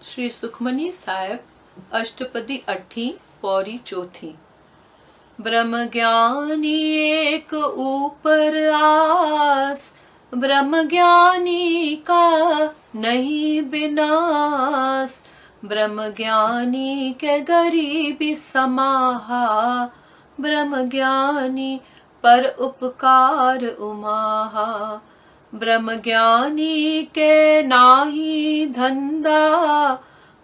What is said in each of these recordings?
श्री सुखमनी साहिब अष्टपदी अठी पौरी चौथी। ब्रह्म ज्ञानी एक ऊपर आस, ब्रह्म ज्ञानी का नहीं विनाश। ब्रह्म ज्ञानी के गरीबी समाहा, ब्रह्म ज्ञानी पर उपकार उमाहा। ब्रह्म ज्ञानी के नाही धंधा,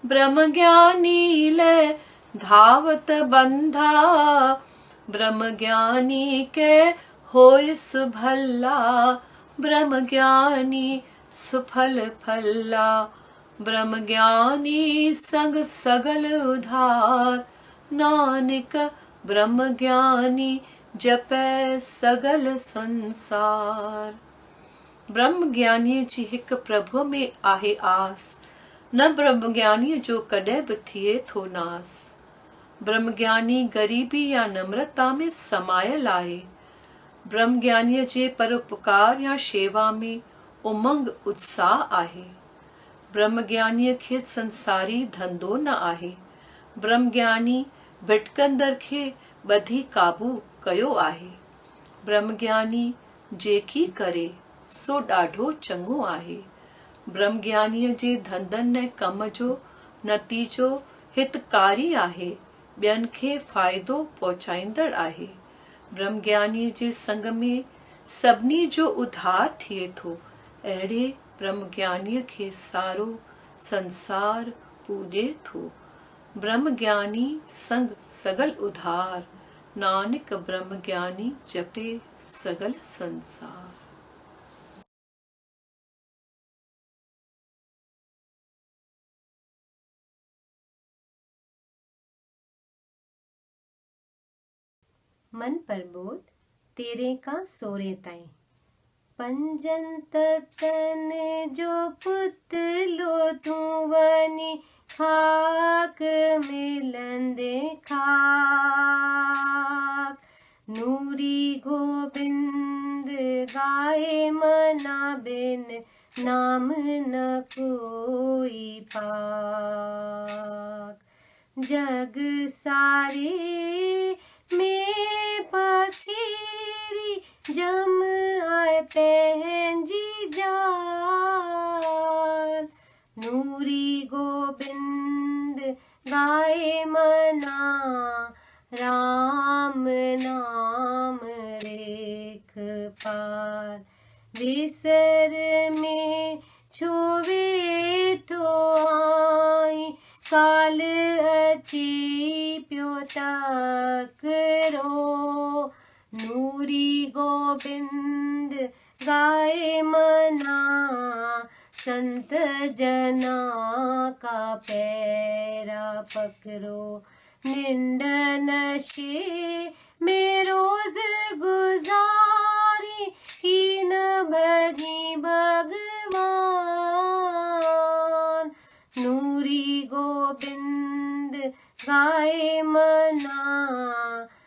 ब्रह्म ज्ञानी ले धावत बंधा। ब्रह्म ज्ञानी के होय सुभल्ला, ब्रह्म ज्ञानी सुफल फल्ला। ब्रह्म ज्ञानी संग सगल उधार, नानक ब्रह्म ज्ञानी जपै सगल संसार। ब्रह्म ज्ञानी जी हिक प्रभु में आहे आस, न ब्रह्म ज्ञानी जो कॾहिं बि थिए थो नास। ब्रह्म ज्ञानी गरीबी या नम्रता में समायल आहे। ब्रह्म ज्ञानीअ जे परोपकार या शेवा में उमंग उत्साह आहे। ब्रह्म ज्ञानीअ खे संसारी धंधो न आहे। ब्रह्म ज्ञानी भिटकंदड़ खे ॿधी काबू कयो आहे। ब्रह्म ज्ञानी जेकी करे सो ॾाढो चङो आहे। ब्रह्म ज्ञानीअ जे धंधनि ऐं कम जो नतीजो हितकारी आहे, ॿियनि खे फ़ाइदो पहुचाईंदड़ आहे। ब्रह्म ज्ञानीअ जे संग में सभिनी जो उद्धार थिए थो। अहिड़े ब्रह्म ज्ञानीअ खे सारो संसार पूॼे थो। ब्रह्म ज्ञानी संग सगल उधार, नानक ब्रह्म ज्ञानी जपे सगल संसार। मन प्रबोध 13 का 16 ताईं। पंजन तन जो पुतलो तू वनी, खाक मिलंदे खाक। नूरी गोबिंद गाए मना बिन, नाम न कोई पाक। जग सारे में पखेरी, जम आए पहंजी जान। नूरी गोबिंद गाए मना, राम नाम रेख पार। विसर में छोवे तो आई, काल अची प्यो तकरो। नूरी गोबिंद गाए मना, संत जना का पैरा पकड़ो। निंद नशे में रोज गुजारी, कीन भजी भगवान। नूरी गोबिंद गाए मना,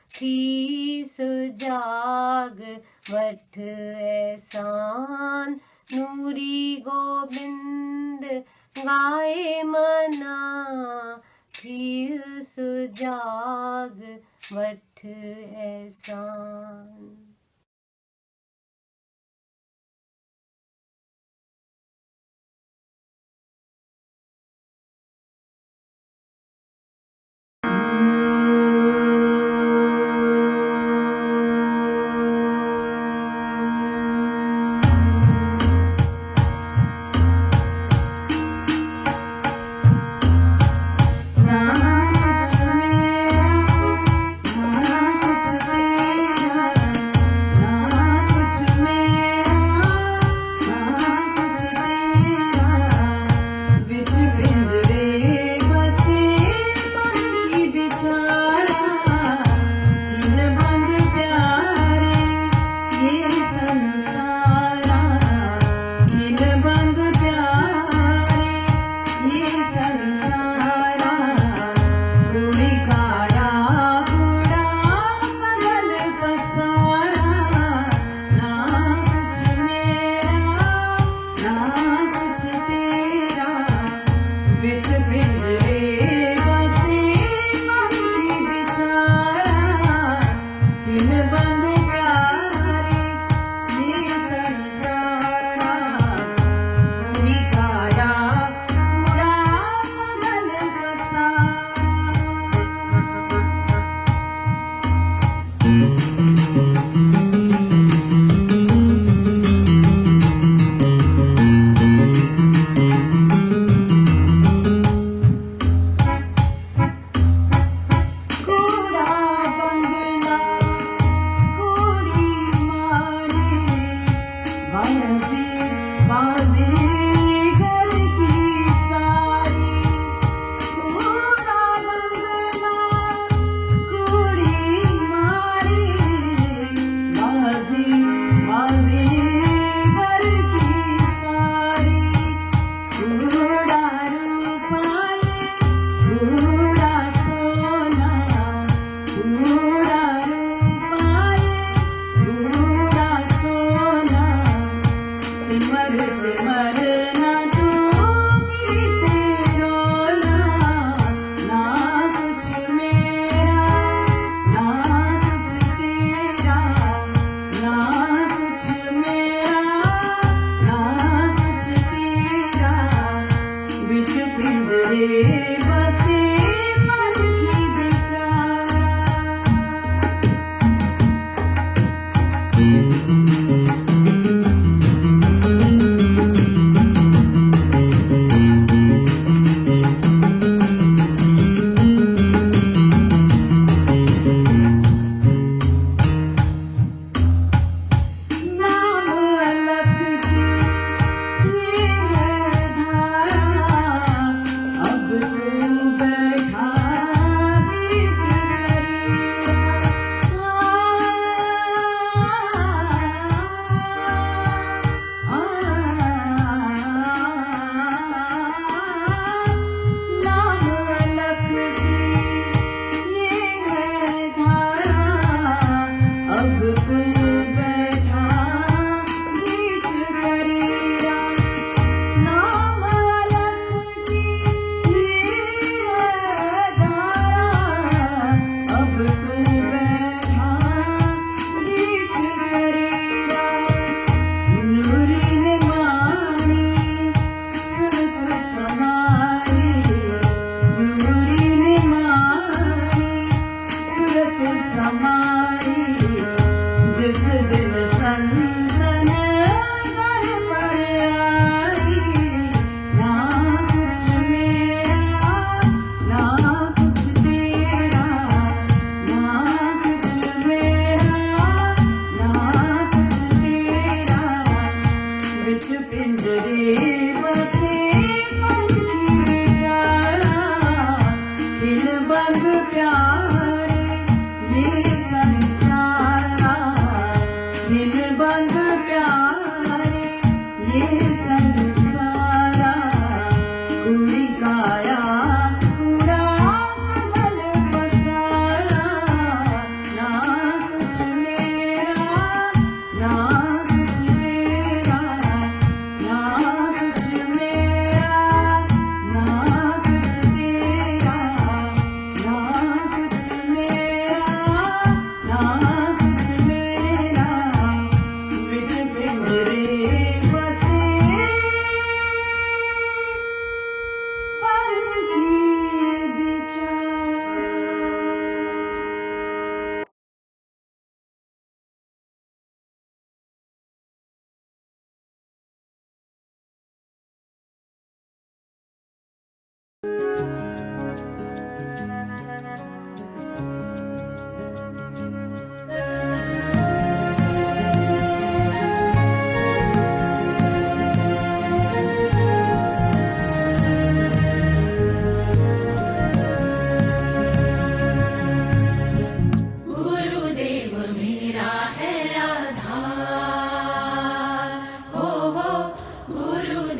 शीस जाग वठ एहसान। नूरी गोबिंद गाए मना, शीस जाग वठ एहसान।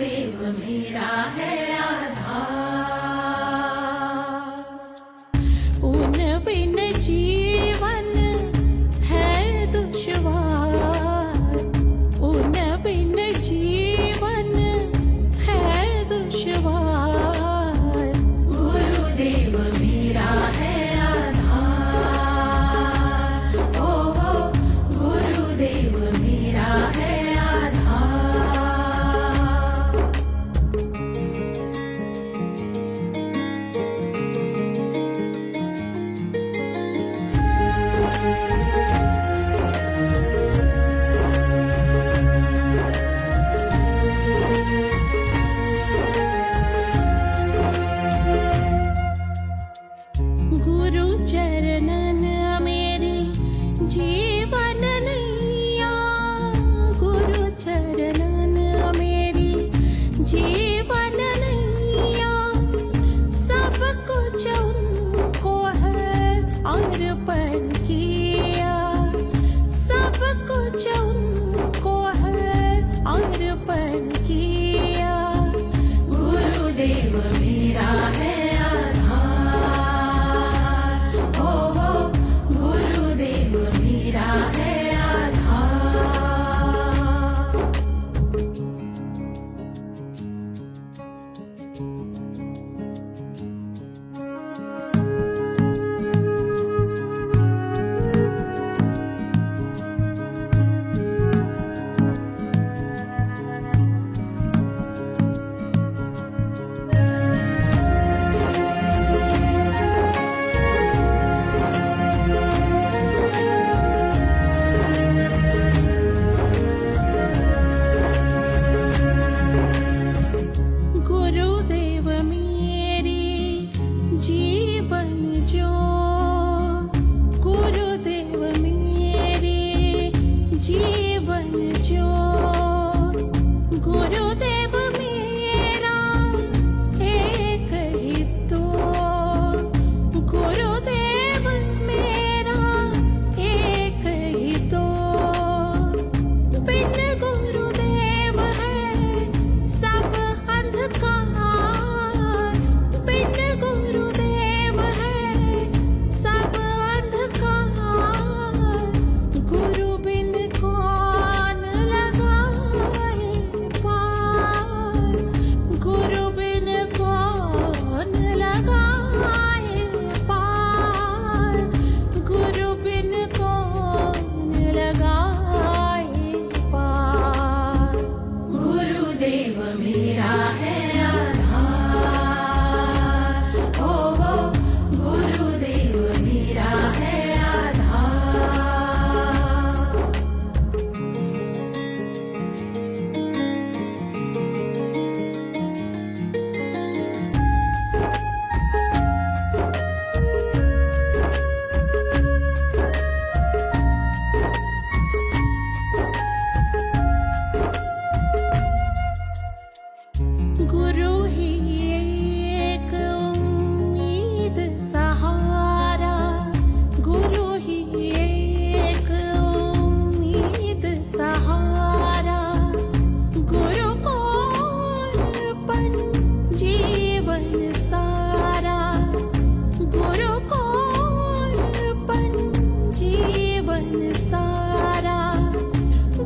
गुरुदेव मेरा है आधार। उन बिन जीवन है दुश्वार, उन बिन जीवन है दुश्वार। गुरुदेव मेरा है आधार, ओ गुरुदेव मेरा है गुरु चरणन मेरी जीवन नैया, गुरु चरणन मेरी जीवन नैया। सब कुछ उनको है अर्पण किया, सब कुछ उनको है अर्पण किया। गुरुदेव मेरा है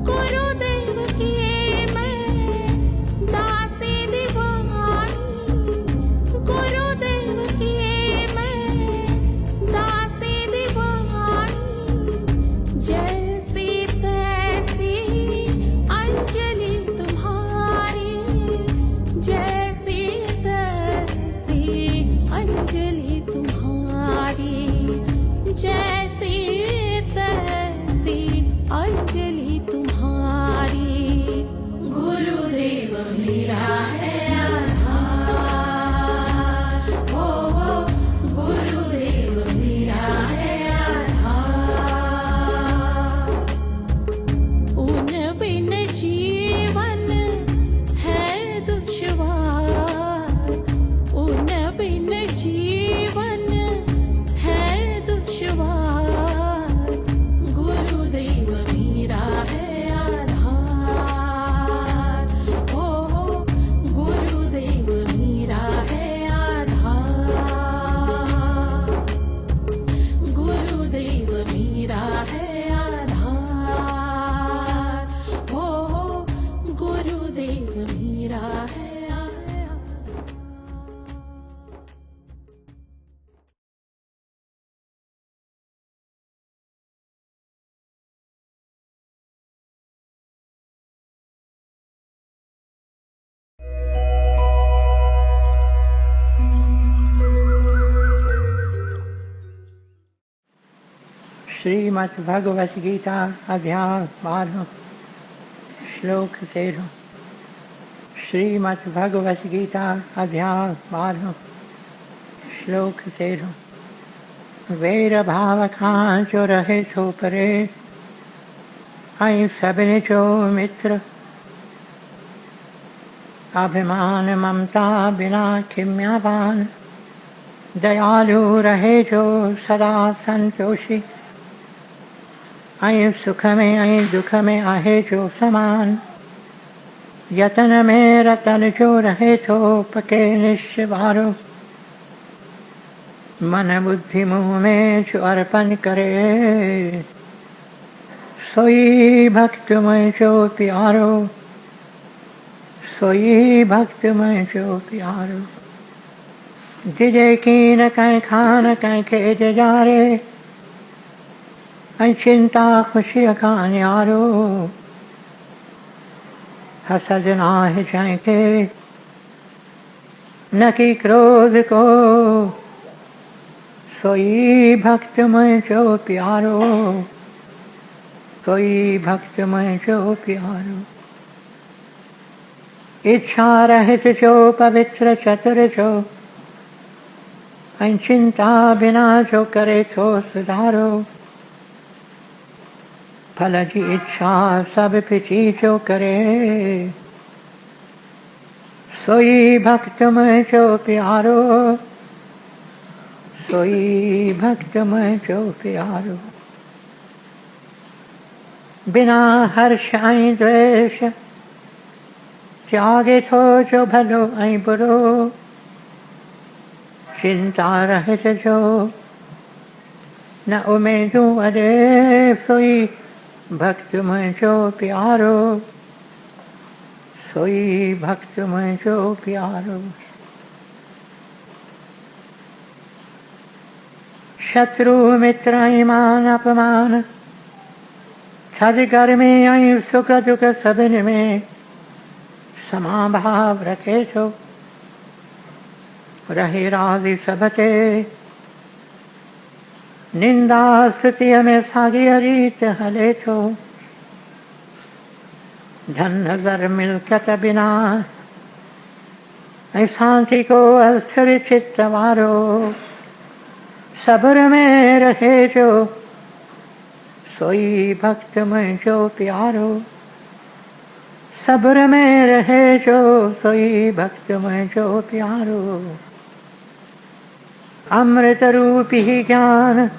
गुरुदेव की मैं दासी दीवाना। श्रीमद्भगवत गीता अध्याय 12 श्लोक 13। श्रीमद्भगवत गीता अध्याय 12 श्लोक 13। वेर भाव खां जो रहे थो परे, ऐं सभिनी जो मित्र। अभिमान ममता बिना खिम्यावान, दयालु रहे जो सदा संतोषी। ऐं सुख में ऐं दुख में आहे जो समान, यतन में रतन जो रहे थो पके निश्चवारो। मन बुद्धि मुँह में जो अर्पण करे, सोई भक्त में जो प्यारो। सोई भक्त में जो प्यारो। जिजे कीन कहीं खान कहीं खेज जारे, ऐं चिंता खुशी का न्यारो। हसद नाहि जंहिंखे न की क्रोध को, सोई भक्त मुंहिंजो प्यारो। सोई भक्त मुंहिंजो प्यारो। इच्छा रहित जो पवित्र चतुर जो, ऐं चिंता बिना जो करे थो सुधारो। फल जी इच्छा सब पिछी जो करे, सोई भक्त मुंहिंजो प्यारो। सोई भक्त मुंहिंजो प्यारो। बिना हर्ष ऐं द्वेष, त्यागे थो जो भलो ऐं बुरो। चिंता रहित जो न उमेदूं अॾे, सोई भक्त मुंहिंजो प्यारो। सोई भक्त मुंहिंजो प्यारो। शत्रु मित्र ऐं मान अपमान, थधि गर्मी ऐं सुख दुख सभिनी में समाभाव रखे थो। रहे राज़ी सब ते, निंदा स्तुतिअ में साॻीअ रीत हले थो। धन ज़र मिल्कत बिना, ऐं शांति को अस्थिर चित्त वारो। सब्र में रहे जो, सोई भक्त मुंहिंजो प्यारो। सब्र में रहे जो, सोई भक्त मुंहिंजो प्यारो। अमृत रूपी ज्ञान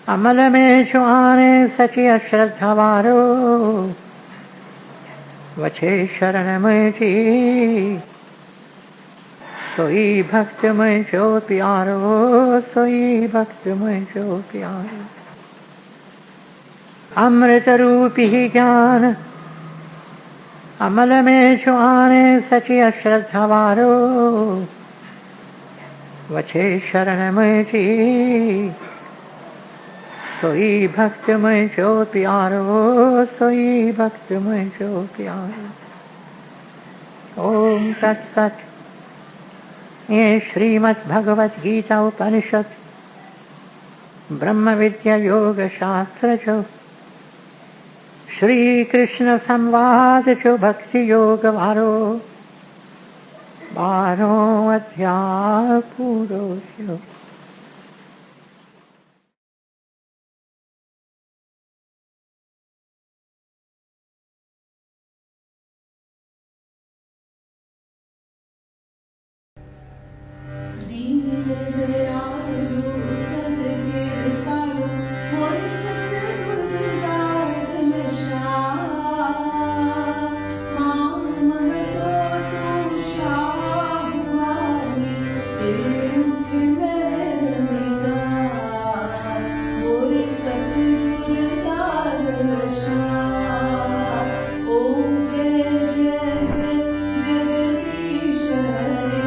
अमल में जो आने, सची अश्रद्धा वारो। वछे शरण मुंहिंजी, सोई भक्त मुंहिंजो प्यारो। सोई भक्त मुंहिंजो प्यारो। अमृत रूपी ज्ञान अमल में जो आने, सची अश्रद्धा वारो। वछे शरण मुंहिंजी, सोई भक्त मुंहिंजो प्यारो। सोई भक्त मुंहिंजो प्यारो। ओम तत्सत। ये श्रीमद् भगवत गीता उपनिषद ब्रह्म विद्या योग शास्त्र जो, श्री कृष्ण संवाद जो भक्ति योग वारो 12 अध्याय पूरो थियो। जगदीश हरे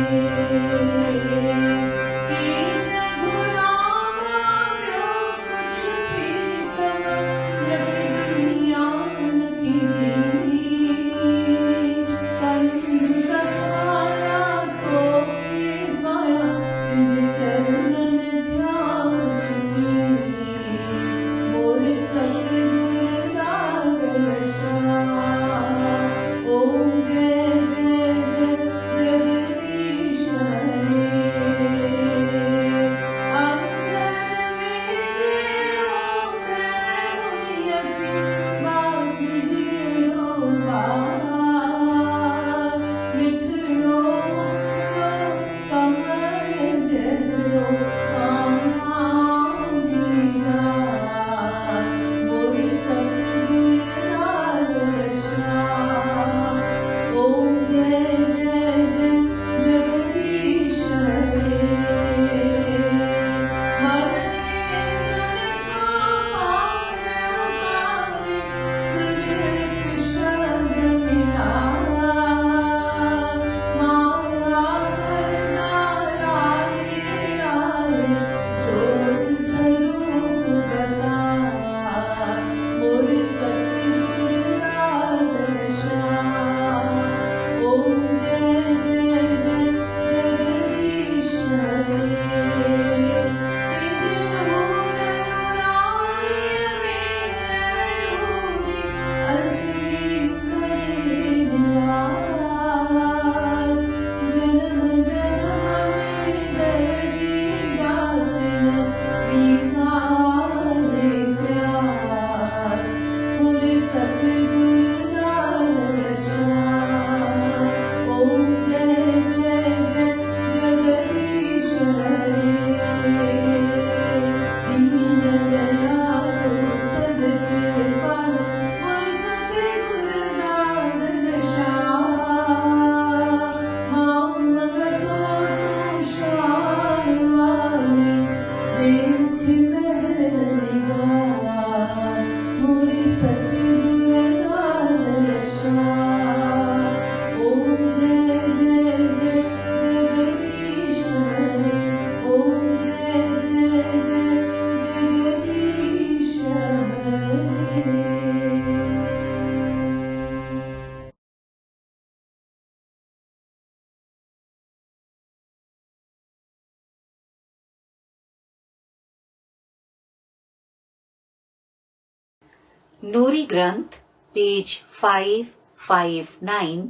नूरी ग्रंथ पेज 559।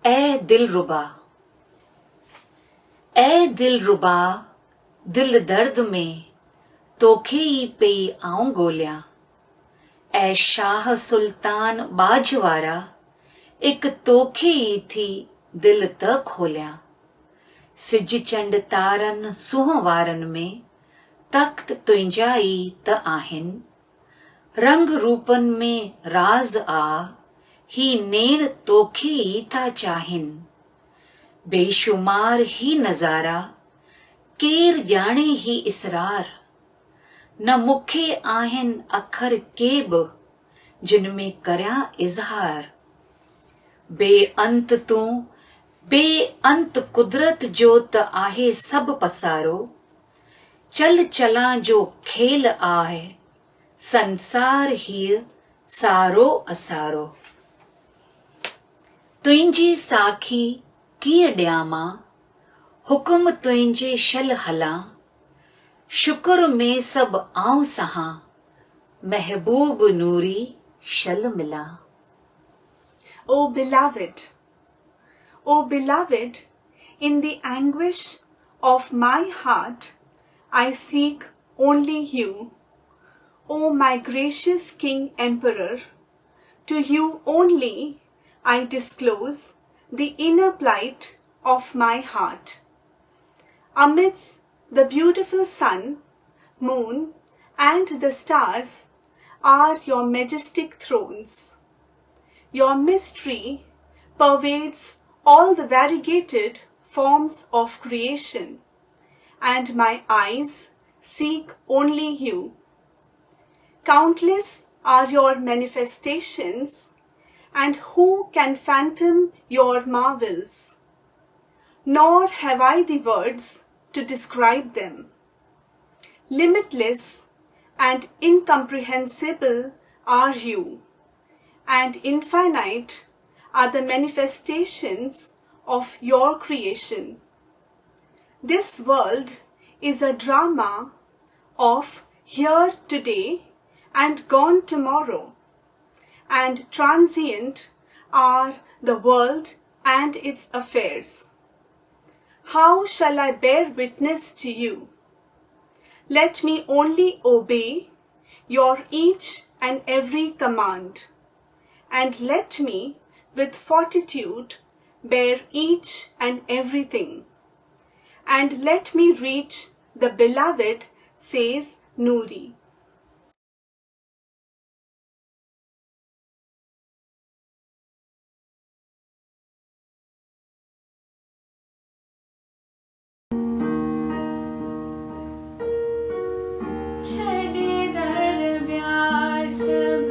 ए दिलरुबा, ए दिलरुबा, दिल दर्द में तोखे ई पई आऊं गोलियां। ऐ शाह सुल्तान बाजवारा, एक तोखे ई थी दिल त खोलियां। सिज चंड तारन सुहवारन में तख्त तुंहिंजा ई त आहिनि। रंग रूपन में राज आ, ही नेण तोखे ई था चाहिनि। बेशुमार ही नज़ारा, केर ॼाणे ही इसरार। न मुखे आहिनि अखर के बि, जिन में करियां इज़हार। बेअंत तूं, बेअंत कुदरत जो त आहे सभु पसारो। चल चलां जो खेल आहे, संसार हीअ सारो असारो। तुंहिंजी साखी कीअं ॾियां मां, हुकुम तुंहिंजे शल हलां। शुक्र में सभु आऊं सहां, महबूब नूरी शल मिलां। O beloved, in the anguish of my heart, I seek only you. O my gracious King Emperor, to you only I disclose the inner plight of my heart. Amidst the beautiful sun, moon, and the stars are your majestic thrones. Your mystery pervades all the variegated forms of creation, and my eyes seek only you. Countless are your manifestations, and who can fathom your marvels? Nor have I the words to describe them. Limitless and incomprehensible are you, and infinite are the manifestations of your creation. This world is a drama of here today and gone tomorrow, and transient are the world and its affairs. How shall I bear witness to you? Let me only obey your each and every command, and let me with fortitude bear each and everything, and let me reach the beloved, says Nuri. छड़े दर ब्यास सब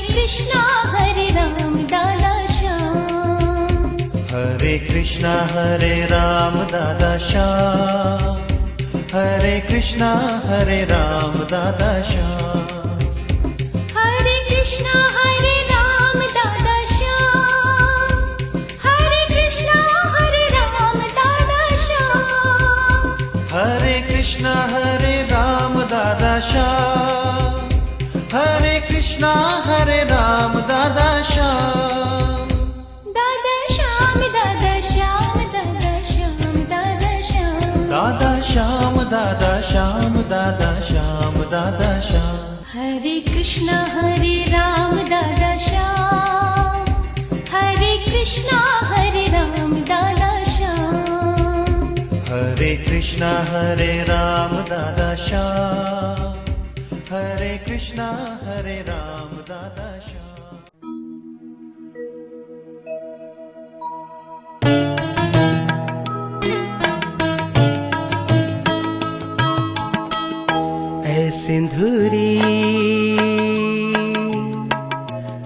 कृष्णा हरे राम दादा श्याम। हरे कृष्णा हरे राम दादा श्याम। हरे कृष्णा हरे राम दादा श्याम। हरे कृष्णा हरे राम दादा श्याम। हरे कृष्णा हरे राम दादा श्याम। हरे कृष्णा हरे राम दादा श्याम। हरे कृष्णा हरे राम दादा श्याम। दादा श्याम दादा श्याम दादा श्याम दादा श्याम। दादा श्याम दादा श्याम दादा श्याम दादा श्याम। हरे कृष्णा हरे राम दादा श्याम। हरे कृष्णा हरे राम दादा श्याम। हरे कृष्णा हरे राम दादा श्याम। हरे कृष्णा हरे राम दादा श्याम। ऐ सिंधुरी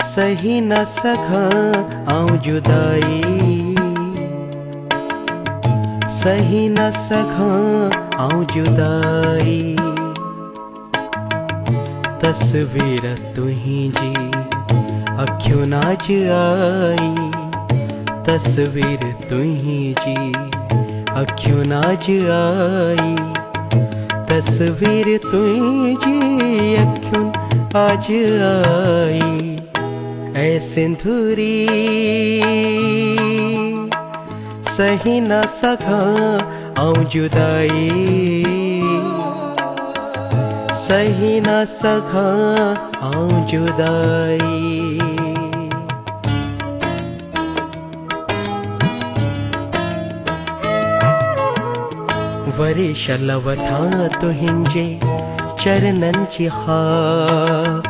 सही न सघां आऊं जुदाई। सही न सघां आऊं जुदाई। तस्वीर तुहिंजी अखियों नाज आई। तस्वीर तुहिंजी अखियों नाज आई। तस्वीर तुझी अखियों आज आई। ऐ सिंधुरी सही न सघां आऊं जुदाई। सही न सघां आऊं जुदाई। वरी शल वठां तुहिंजे चरणन जी ख़ाक।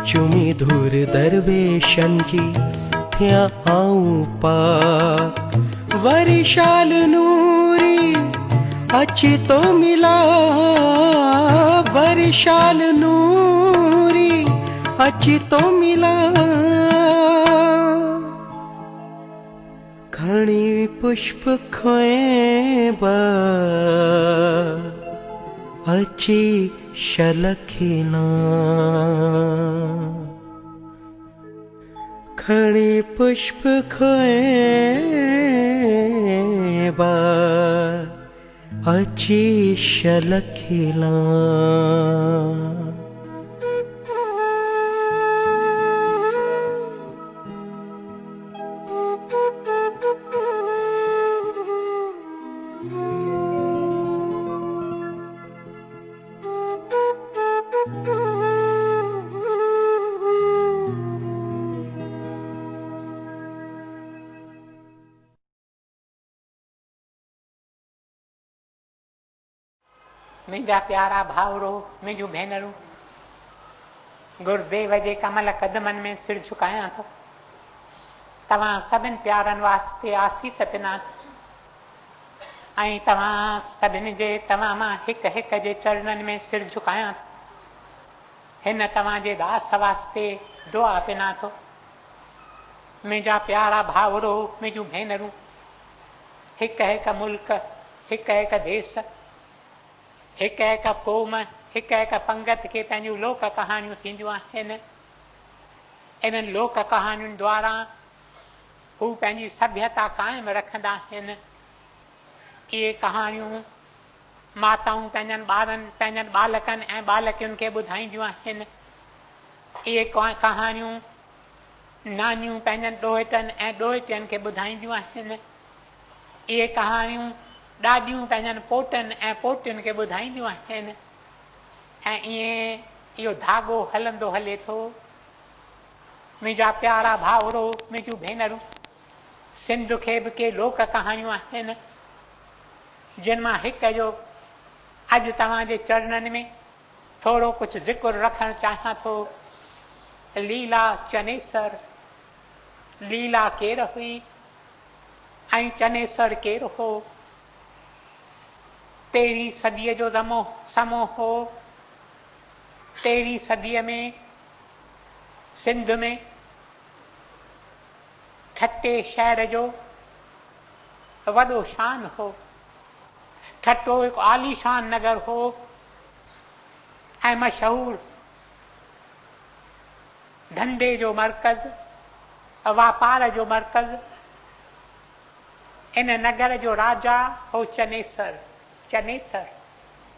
चुमी धूर दरवेशन जी थिया आऊं पाक। वरी शाल नूरी अची तो मिला। वरी शाल नूरी अची तो मिला। घणी पुष्प खोए बा अची शलखिना। घणी पुष्प खोए बा अची शलखिना। मुंहिंजा प्यारा भाउरो, मुंहिंजूं भेनरूं, गुरुदेव जे कमल कदमनि में सिर झुकायां थो। तव्हां सभिनि प्यारनि वास्ते आसीस पिना ऐं तव्हां सभिनि जे तव्हां मां हिक हिक जे चरणनि में सिर झुकायां थो। हिन तव्हांजे दास वास्ते दुआ पिना थो। मुंहिंजा प्यारा भाउरो, मुंहिंजूं भेनरूं, हिक हिक मुल्क, हिक हिक देश, हिक हिक क़ौम, हिक हिक पंगत खे पंहिंजूं लोक कहाणियूं थींदियूं आहिनि। इन्हनि लोक कहाणियुनि द्वारा हू पंहिंजी सभ्यता क़ाइमु रखंदा आहिनि। इहे कहाणियूं माताऊं पंहिंजनि ॿारनि, पंहिंजनि बालकनि ऐं बालकियुनि खे ॿुधाईंदियूं आहिनि। इहे कहाणियूं नानियूं पंहिंजनि ॾोहिटनि ऐं ॾोहिटियुनि खे ॿुधाईंदियूं आहिनि। इहे कहाणियूं ॾाॾियूं पंहिंजनि पोटनि ऐं पोटियुनि खे ॿुधाईंदियूं आहिनि। ऐं ईअं इहो धाॻो हलंदो हले थो। मुंहिंजा प्यारा भाउरो, मुंहिंजूं भेनरूं, सिंध खे बि के लोक कहाणियूं आहिनि जिन मां हिक जो अॼु तव्हांजे चरणनि में थोरो कुझु ज़िक्र रखणु चाहियां थो। लीला चनेसर। लीला केरु हुई ऐं चनेसर केरु हो? 13वीं सदीअ जो समो हो। 13वीं सदीअ में सिंध में ठट्टे शहर जो वॾो शान हो। ठट्टो हिकु आलीशान नगर हो ऐं मशहूर धंधे जो मर्कज़, वापार जो मर्कज़। इन नगर जो राजा हो चनेसर। चनेसर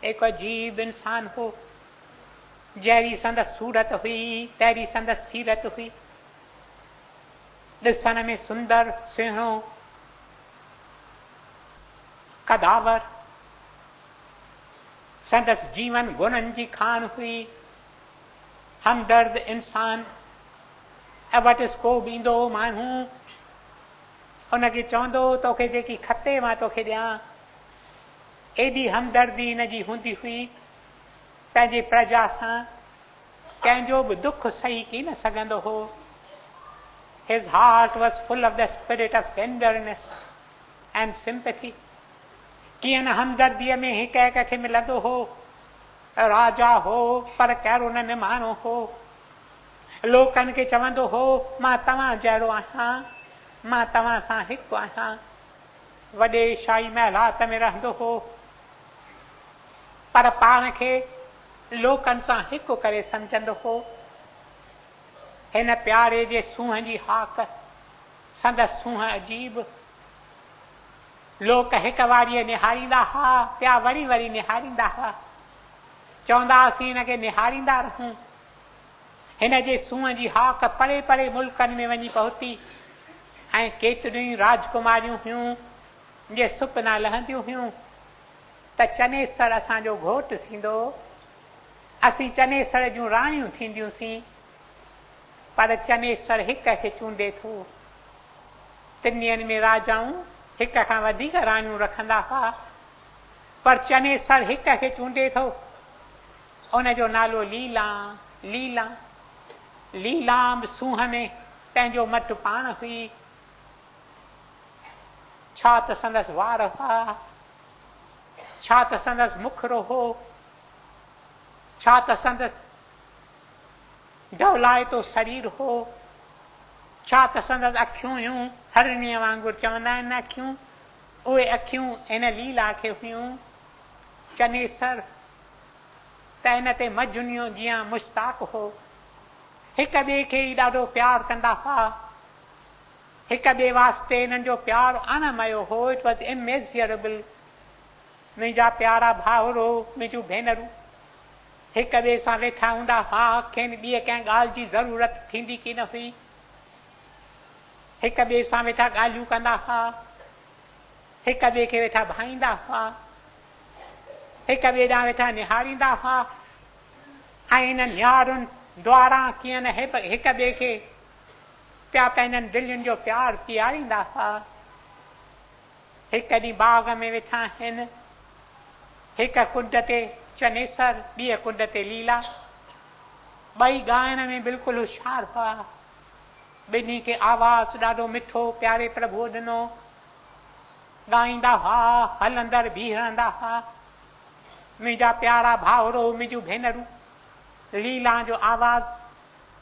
एक अजीब इंसान हो। जहिड़ी संदसि सूरत हुई तहिड़ी संदसि सीरत हुई। ॾिसण में सुंदर, सुहिणो, कदावर। संदसि जीवन गुणनि जी खान हुई। हमदर्द इंसान। ऐं वटि को बि ईंदो माण्हू उनखे चवंदो तोखे जेकी खपे मां तोखे ॾियां। एॾी हमदर्दी हिन जी हूंदी हुई पंहिंजे प्रजा सां। कंहिंजो बि दुख सही की न सघंदो हो। His heart was full of the spirit of tenderness and sympathy. कीअं न हमदर्दीअ में हिक हिक खे मिलंदो हो। राजा हो पर कहिड़ो न निमाणो हो। लोकनि खे चवंदो हो मां तव्हां जहिड़ो आहियां, मां तव्हां सां हिकु आहियां। वॾे शाही महलात में रहंदो हो पर पाण खे लोकनि सां हिकु करे सम्झंदो हो। हिन प्यारे जे सूंहं जी हाक, संदसि सूंहं अजीब। लोक हिक वारी निहारींदा हुआ, पिया वरी वरी निहारींदा हुआ। चवंदा हुआसीं हिनखे निहारींदा रहूं। हिन जे सूंहं जी हाक परे परे मुल्कनि में वञी पहुती ऐं केतिरियूं राजकुमारियूं हुयूं जे सुपना लहंदियूं हुयूं त चनेसर असांजो घोट थींदो, असीं चनेसर जूं राणियूं थींदियूंसीं। पर चनेसर हिक खे चूंडे थो। तिनियनि में राजाऊं हिक खां वधीक राणियूं रखंदा हुआ पर चनेसर हिक खे चूंडे थो। उनजो नालो लीला। लीला लीला सूंहं में पंहिंजो मट पाण हुई। छा त संदसि वार हुआ, छा त संदसि मुखड़ो हो, छा त संदसि डौलाइतो शरीर हो, छा त संदसि अखियूं हुयूं हरणीअ वांगुरु चवंदा आहिनि अखियूं। उहे अखियूं हिन लीला खे हुयूं। चनेसर त हिन ते मजनुं जीअं मुश्ताक हो। हिक ॿिए खे ई ॾाढो प्यार कंदा हुआ। हिक ॿिए वास्ते हिननि जो प्यार अणमयो हो। It was immeasurable. मुंहिंजा प्यारा भाउरो, मुंहिंजूं भेनरूं हिक ॿिए सां वेठा हूंदा हुआ। खेनि ॿिए कंहिं ॻाल्हि जी ज़रूरत थींदी की न हुई। हिक ॿिए सां वेठा ॻाल्हियूं कंदा हुआ। हिक ॿिए खे वेठा भाईंदा हुआ। हिक ॿिए ॾांहुं वेठा निहारींदा हुआ। ऐं हिन निहारुनि द्वारा कीअं न हिक ॿिए खे पिया पंहिंजनि दिलियुनि जो प्यार पीआरींदा हुआ। हिक ॾींहुं बाग़ में वेठा आहिनि। हिक कुंड ते चनेसर, ॿिए कुंड ते लीला। ॿई ॻाइण में बिल्कुलु होशियार हुआ। ॿिन्ही खे आवाज़ ॾाढो मिठो प्यारे प्रभुअ ॾिनो। ॻाईंदा हुआ, हलंदड़ बीहंदा हुआ। मुंहिंजा प्यारा भाउरो, मुंहिंजूं भेनरूं, लीला जो आवाज़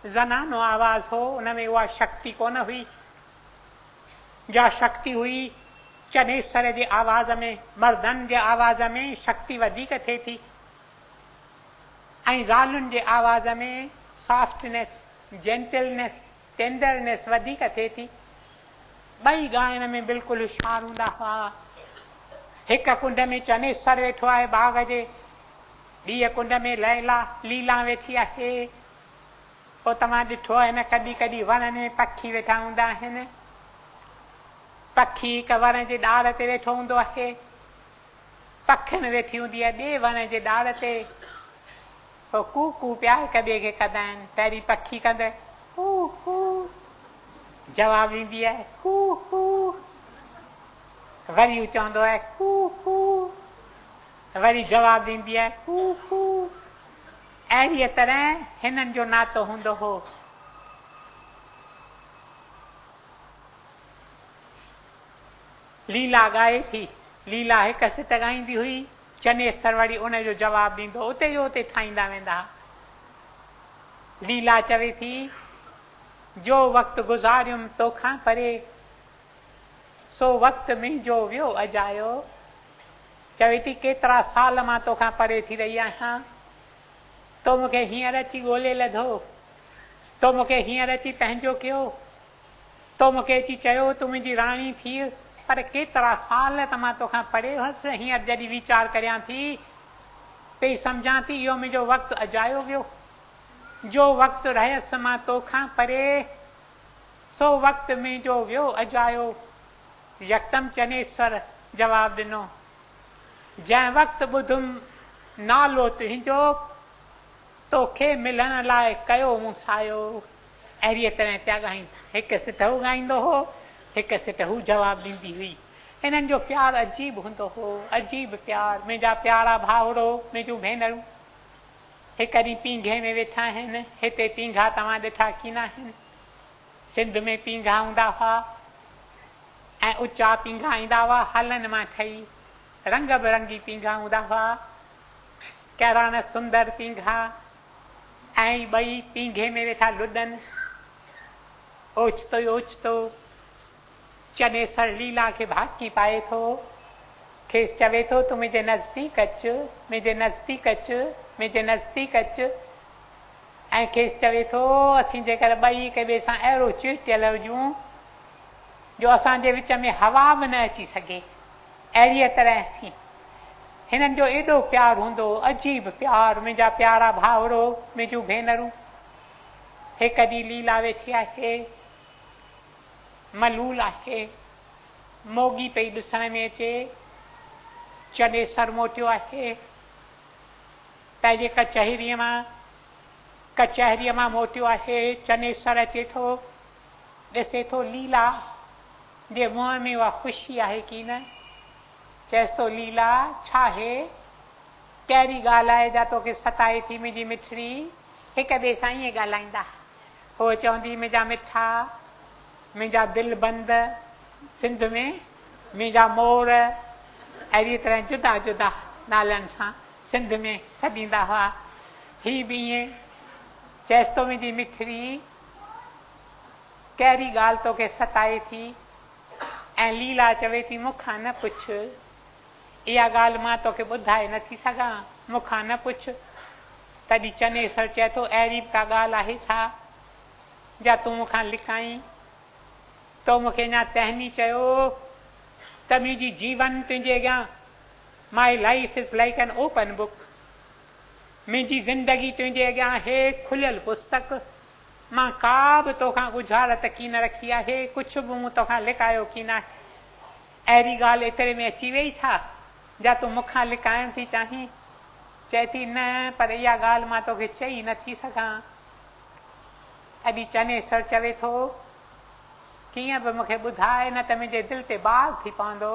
ज़नानो आवाज़ हो। उन में उहा शक्ति कोन हुई जा शक्ति हुई चनेसर जे आवाज़ में। मर्दनि जे आवाज़ में शक्ति वधीक थिए थी ऐं ज़ालुनि जे आवाज़ में सॉफ्टनेस, जेंटलनेस, टेंडरनेस वधीक थिए थी। ॿई ॻाइण में बिल्कुलु होशियार हूंदा हुआ। हिक कुंड में चनेसर वेठो आहे बाग़ जे, ॿिए कुंड में लैला लीला वेठी आहे। पोइ तव्हां ॾिठो आहे न कॾहिं कॾहिं वणनि में पखी वेठा हूंदा आहिनि। पखी हिक वण जे ॾाड़ ते वेठो हूंदो आहे, पखियुनि वेठी हूंदी आहे ॿिए वण जे ॾाड़ ते। पोइ कू कू पिया हिक ॿिए खे कंदा आहिनि। पहिरीं पखी कंदे कू कू, जवाब ॾींदी आहे कू कू। वरी हू चवंदो आहे कू कू, वरी जवाब ॾींदी आहे कू कू। अहिड़ीअ तरह हिननि जो नातो हूंदो हो। लीला ॻाए थी। लीला हिक सिट ॻाईंदी हुई, चनेसर वरी उनजो जवाब ॾींदो। उते जो उते ठाहींदा वेंदा। लीला चवे थी जो वक्त गुज़ारियुमि तोखां परे, सो वक्त मुंहिंजो वियो अजायो। चवे थी केतिरा साल मां तोखां परे थी रही आहियां, तो मूंखे हींअर अची ॻोल्हे लधो, तो मूंखे हींअर अची पंहिंजो कयो, तो मूंखे अची चयो तूं मुंहिंजी राणी थी। पर केतिरा साल त मां तोखां परे हुअसि। हींअर जॾहिं वीचार करियां थी ते सम्झां थी इहो मुंहिंजो वक़्तु अजायो वियो। जो वक़्तु रहियसि मां तोखां परे, सो वक़्तु मुंहिंजो वियो अजायो। यकदम चनेश्वर जवाब ॾिनो, जंहिं वक़्तु ॿुधुमि नालो तुंहिंजो, तोखे मिलण लाइ कयो मूं सायो। अहिड़ीअ तरह पिया ॻाइनि। हिकु सिट हू ॻाईंदो हो, हिकु सिट हू जवाबु ॾींदी हुई। हिननि जो प्यारु अजीब हूंदो हो, अजीब प्यारु। मुंहिंजा प्यारा भाउरो, मुंहिंजूं भेनरूं, हिकु ॾींहुं पींघे में वेठा आहिनि। हिते पींघा तव्हां ॾिठा की न आहिनि? सिंध में पींघा हूंदा हुआ ऐं ऊचा पींघा ईंदा हुआ हलनि मां ठही। रंग बिरंगी पींघा हूंदा हुआ, कहिड़ा न सुंदर पींघा। ऐं ॿई पींघे में वेठा लुॾनि। ओचितो ई ओचितो चनेसर लीला खे भाकी पाए थो, खेसि चवे थो तूं मुंहिंजे नज़दीक अचु, मुंहिंजे नज़दीक अचु, मुंहिंजे नज़दीक अचु। ऐं खेसि चवे थो असीं जेकर ॿई हिक ॿिए सां अहिड़ो चिड़ियल हुजूं जो असांजे विच में हवा बि न अची सघे, अहिड़ीअ तरह असीं। हिननि जो एॾो प्यारु हूंदो, अजीब प्यारु। मुंहिंजा प्यारा भाउरो, मुंहिंजूं भेनरूं, हिकु ॾींहुं लीला वेठी आहे, मलूल आहे, मोगी पई ॾिसण में अचे। चनेसर मोटियो आहे पंहिंजे कचहरीअ मां मोटियो आहे। चनेसर अचे थो, ॾिसे थो लीला जे मुंहं में उहा ख़ुशी आहे की न। चएसि थो लीला छा आहे, कहिड़ी ॻाल्हि आहे जा तोखे सताए थी मुंहिंजी मिठड़ी। हिक ॿिए सां ईअं ॻाल्हाईंदा। उहो चवंदी मुंहिंजा मिठा, मुंहिंजा दिलि बंद, सिंध में मुंहिंजा मोर, अहिड़ी तरह जुदा जुदा नालनि सां सिंध में सॾींदा हुआ। ही बि ईअं चएसि थो मुंहिंजी मिठड़ी कहिड़ी ॻाल्हि तोखे सताए थी। ऐं लीला चवे थी मूंखां न पुछ, इहा ॻाल्हि मां तोखे ॿुधाए नथी सघां, मूंखां न पुछ। तॾहिं चनेसर चए थो अहिड़ी का ॻाल्हि आहे छा जा तूं मूंखां लिकाई। तो मूंखे अञा तहनी चयो त मुंहिंजी जीवन तुंहिंजे अॻियां, my life is like an open book. मुंहिंजी ज़िंदगी तुंहिंजे अॻियां आहे खुलियल पुस्तक। मां का बि तोखां गुज़ारत की न रखी आहे, कुझु बि मूं तोखां लिकायो की न आहे। अहिड़ी ॻाल्हि एतिरे में अची वई छा जा तूं मूंखां लिकाइण थी चाहीं? चए थी न, पर इहा ॻाल्हि मां तोखे चई नथी सघां। तॾहिं चनेसर चवे थो कीअं बि मूंखे ॿुधाए, न त मुंहिंजे दिलि ते बार थी पवंदो।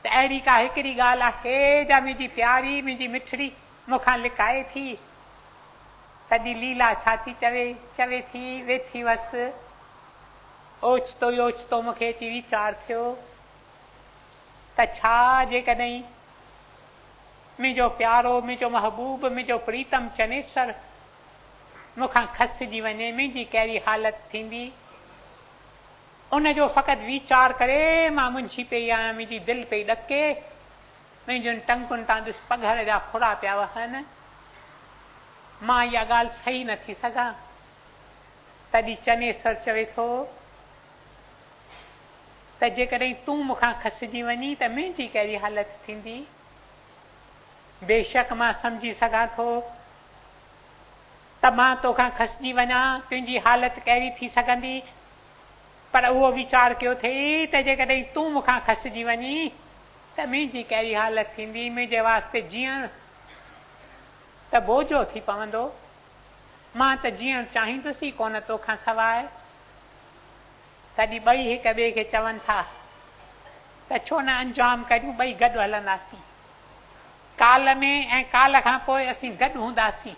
त अहिड़ी का हिकिड़ी ॻाल्हि आहे जा मुंहिंजी प्यारी, मुंहिंजी मिठड़ी मूंखां लिकाए थी। तॾहिं लीला छा थी चवे थी वेठी हुअसि। ओचितो ई ओचितो मूंखे अची वीचार थियो त छा जेकॾहिं मुंहिंजो प्यारो, मुंहिंजो महबूब, मुंहिंजो प्रीतम चनेसर मूंखां खसिजी वञे, मुंहिंजी कहिड़ी हालत थींदी। उनजो फ़क़ति वीचार करे मां मुंझी पई आहियां, मुंहिंजी दिलि पई ॾके, मुंहिंजूं टंगुनि तां ॾिस पघर जा फुरा पिया वहनि। मां इहा ॻाल्हि सही नथी सघां। तॾहिं चनेसर चवे थो त जेकॾहिं तूं मूंखां खसिजी वञी त मुंहिंजी कहिड़ी हालत थींदी। बेशक मां सम्झी सघां थो त मां तोखां खसिजी वञा, तुंहिंजी हालत कहिड़ी थी सघंदी। पर उहो वीचार कयो अथई त जेकॾहिं तूं मूंखां खसिजी वञी त मुंहिंजी कहिड़ी हालत थींदी। मुंहिंजे वास्ते जीअण त बोझो थी पवंदो। मां त जीअण चाहींदुसि कोन तोखां सवाइ। तॾहिं ॿई हिक ॿिए खे चवनि था त छो न अंजाम करियूं, ॿई गॾु हलंदासीं। काल में ऐं काल खां पोइ असीं गॾु हूंदासीं।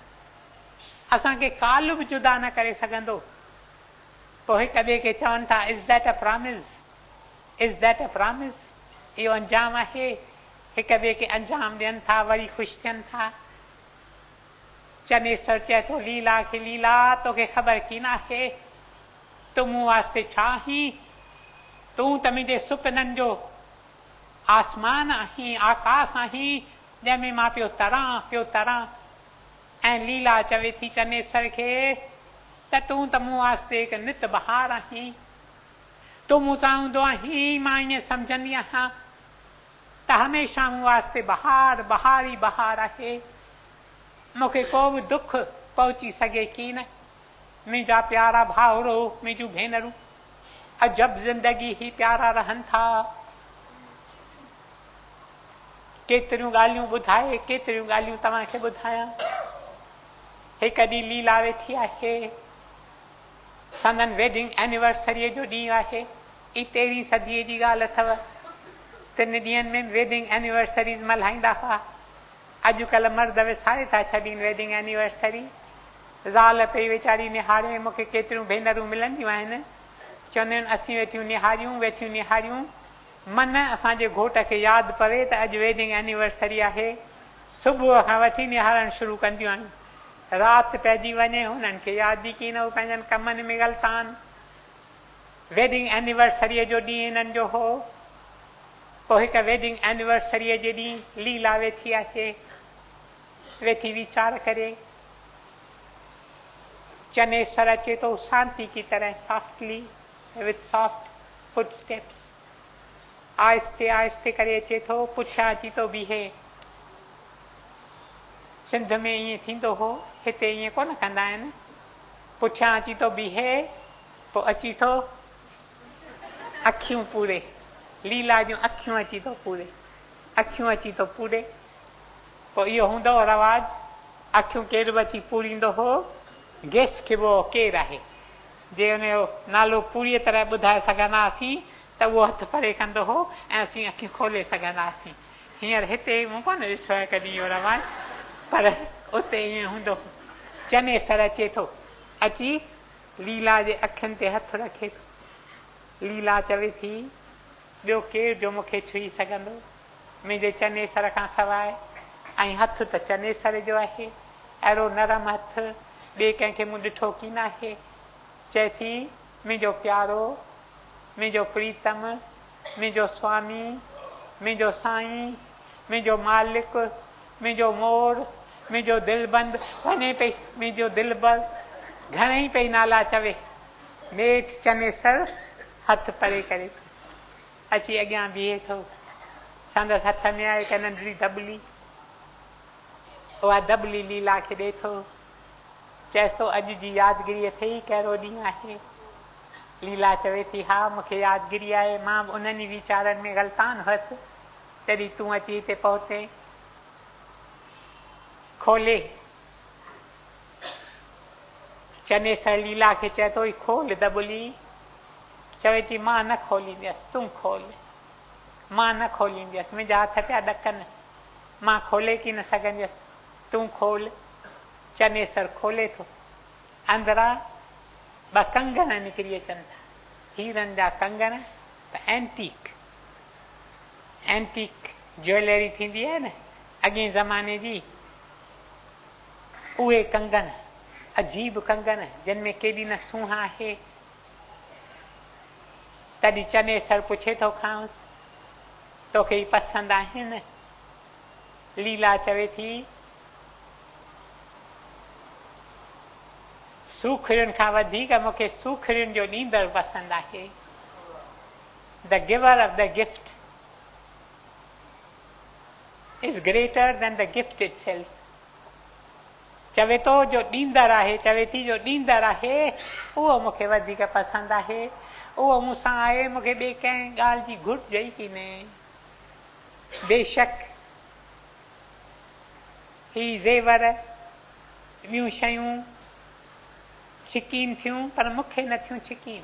असांखे काल बि जुदा न करे सघंदो। पोइ हिक ॿिए खे चवनि था is that a promise, is that a promise. इहो अंजाम आहे। हिक ॿिए खे अंजाम ॾियनि था, वरी ख़ुशि थियनि था। चनेसर चए थो लीला खे लीला तोखे ख़बर की न आहे तूं मूं वास्ते छा आहीं? तूं त मुंहिंजे सुपननि जो आसमान आहीं, आकाश आहीं, जंहिंमें मां पियो तरां। ऐं लीला चवे थी चनेसर खे त तूं त मूं वास्ते हिकु नित बहार आहीं। तूं मूं सां हूंदो आहीं, मां ईअं सम्झंदी आहियां त हमेशह मूं वास्ते बहार ई बहार आहे। मूंखे को बि दुख पहुची सघे की न। मुंहिंजा प्यारा भाउरो, मुंहिंजूं भेनरूं, अजब ज़िंदगी ही प्यारा रहनि था। केतिरियूं ॻाल्हियूं ॿुधाए, केतिरियूं ॻाल्हियूं तव्हांखे ॿुधायां। हिकु ॾींहुं लीला वेठी आहे, संदन वेडिंग एनिवर्सरीअ जो ॾींहुं आहे। ई 13वीं सदीअ जी ॻाल्हि अथव। 3 ॾींहंनि में वेडिंग एनिवर्सरीज़ मल्हाईंदा हुआ। अॼुकल्ह मर्द विसारे था छॾीनि वेडिंग एनिवर्सरी। ज़ाल पई वीचारी निहारे। मूंखे केतिरियूं भेनरूं मिलंदियूं आहिनि, चवंदियूं आहिनि असीं वेठियूं निहारियूं, मन असांजे घोट खे यादि पवे त अॼु वेडिंग एनिवर्सरी आहे। सुबुह खां वठी निहारणु शुरू कंदियूं आहिनि, राति पइजी वञे हुननि खे यादि ई की न, हू पंहिंजनि कमनि में गल्तान। वेडिंग एनिवर्सरीअ जो ॾींहुं हिननि जो हो। पोइ हिकु वेडिंग एनिवर्सरीअ जे ॾींहुं लीला वेठी आहे, वेठी वीचार करे। चनेसर अचे तो शांति की तरह, सॉफ्टली विथ सॉफ्ट फुटस्टेप्स, आहिस्ते आहिस्ते करे अचे थो, पुठियां अची तो बीहे। सिंध में ईअं थींदो हो, हिते ईअं कोन कंदा आहिनि। पुठियां अची तो बीहे, पोइ अची थो अखियूं पूरे, लीला जूं अखियूं अची तो पूरे। पोइ इहो हूंदो हो रवाज, अखियूं केरु बि अची पूरींदो हो, गेस कबो केरु आहे। जे हुनजो नालो पूरी तरह ॿुधाए सघंदासीं त उहो हथु परे कंदो हो ऐं असीं अखियूं खोले सघंदासीं। हींअर हिते मूं कोन ॾिठो आहे कॾहिं इहो रवाज, पर उते ईअं हूंदो। चनेसर अचे थो, अची लीला जे अखियुनि ते हथु रखे थो। लीला चवे थी ॿियो केर जो मूंखे छुई सघंदो मुंहिंजे चनेसर खां सवाइ, ऐं हथु त चनेसर जो आहे। अहिड़ो नरम हथु ॿिए कंहिंखे मूं ॾिठो की न आहे। चए थी मुंहिंजो प्यारो, मुंहिंजो प्रीतम, मुंहिंजो स्वामी, मुंहिंजो साईं, मुंहिंजो मालिक, मुंहिंजो मोर, मुंहिंजो दिलबंद, वञे पई मुंहिंजो दिलबर, घणेई पई नाला चवे। नेठि चनेसर हथु परे करे अची अॻियां बीहे थो। संदसि हथ में आहे हिकु नंढड़ी दॿली, उहा दॿली लीला खे ॾिए थो। चएसि थो अॼु जी यादगिरी अथई, कहिड़ो ॾींहुं आहे? लीला चवे थी हा मूंखे यादगिरी आहे, मां बि उन्हनि वीचारनि में गल्तान हुअसि तॾहिं तूं अची हिते पहुते। खोले, चनेसर लीला खे चए थो खोल दॿली। चवे थी मां न खोलींदसि, तूं खोल। मां न खोलींदसि, मुंहिंजा हथ पिया ॾकनि, मां खोले की न सघंदसि, तूं खोल। चनेसर खोले थो। अंदरां 2 कंगन निकिरी अचनि था, हीरनि जा कंगन, एंटीक ज्वेलरी थींदी आहे न अॻे ज़माने जी, उहे कंगन, अजीब कंगन जिन में केॾी न सूंह आहे। तॾहिं चनेसर पुछे थो खांसि तोखे ई पसंदि आहिनि? लीला चवे थी सूखड़ियुनि खां वधीक मूंखे सूखड़ियुनि जो ॾींदड़ पसंदि आहे। The giver of the gift is greater than the gift itself. चवे थो जो ॾींदड़ आहे, चवे थी जो ॾींदड़ आहे उहो मूंखे वधीक पसंदि आहे। उहो मूंसां आहे, मूंखे ॿिए कंहिं ॻाल्हि जी घुर्ज ई की न। बेशक ही ज़ेवर ॿियूं शयूं छिकीन थियूं, पर मूंखे न थियूं छिकीन।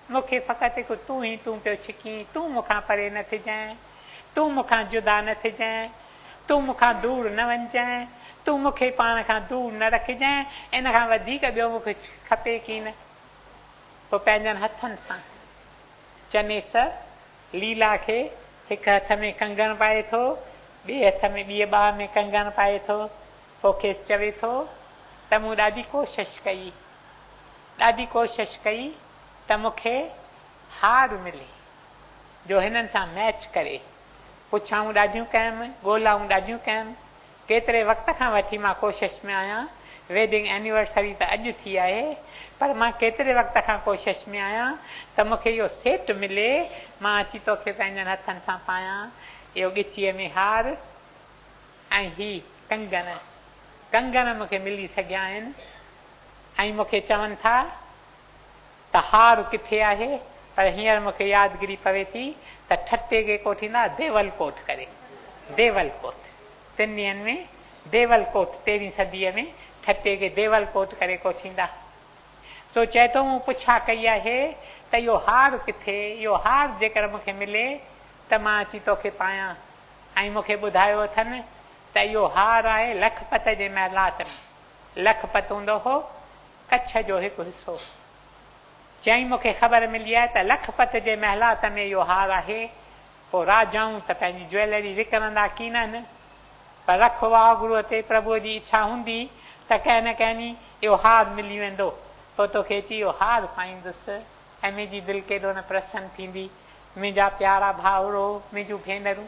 मूंखे फ़क़ति हिकु तूं ई तूं पियो छिकी। तूं मूंखां परे न थिजांइ, तूं मूंखां जुदा न थिजांइ, तूं मूंखां दूर न वञजांइ, तूं मूंखे पाण खां दूर न रखजांइ। इन खां वधीक ॿियो मूंखे खपे की न। पोइ पंहिंजनि हथनि सां चनेसर लीला खे हिकु हथ में कंगन पाए थो, ॿिए हथ में ॿिए ॿाह में कंगन पाए थो। पोइ खेसि चवे थो त मूं ॾाढी कोशिशि कई त त मूंखे हार मिले जो हिननि सां मैच करे। पुछाऊं ॾाढियूं कयमि, ॻोल्हाऊं ॾाढियूं कयमि, केतिरे वक़्त खां वठी मां कोशिश में आहियां। वेडिंग एनिवर्सरी त अॼु थी आहे, पर मां केतिरे वक़्त खां कोशिश में आहियां त मूंखे इहो सेट मिले, मां अची तोखे पंहिंजनि हथनि सां पायां। इहो ॻिचीअ में हार ऐं ही कंगन, कंगन मूंखे मिली सघिया आहिनि। ऐं मूंखे चवनि था त हार किथे आहे, पर हींअर मूंखे यादगिरी पवे थी त ठटे खे कोठींदा देवलकोट करे, देवलकोट 3 ॾींहंनि में देवलकोट 13वीं सदीअ में ठटे खे देवलकोट करे कोठींदा। सो चए थो मूं पुछा कई आहे त इहो हार किथे, इहो हार जेकर मूंखे मिले त मां अची तोखे पायां। ऐं मूंखे ॿुधायो अथनि त इहो हार आहे लखपत जे महिलात में। लखपत हूंदो हो कच्छ जो हिकु हिसो। चई मूंखे ख़बर मिली आहे त लखपत जे महिलात में इहो हार आहे। पोइ राजाऊं त पंहिंजी ज्वेलरी विकिणंदा कीन आहिनि, पर रख वागुरूअ ते प्रभुअ जी इच्छा हूंदी त कंहिं न कंहिं ॾींहुं इहो हार मिली वेंदो, पोइ तोखे अची इहो हार पाईंदुसि ऐं मुंहिंजी दिलि केॾो न प्रसन्न थींदी। मुंहिंजा प्यारा भाउरो, मुंहिंजूं भेनरूं,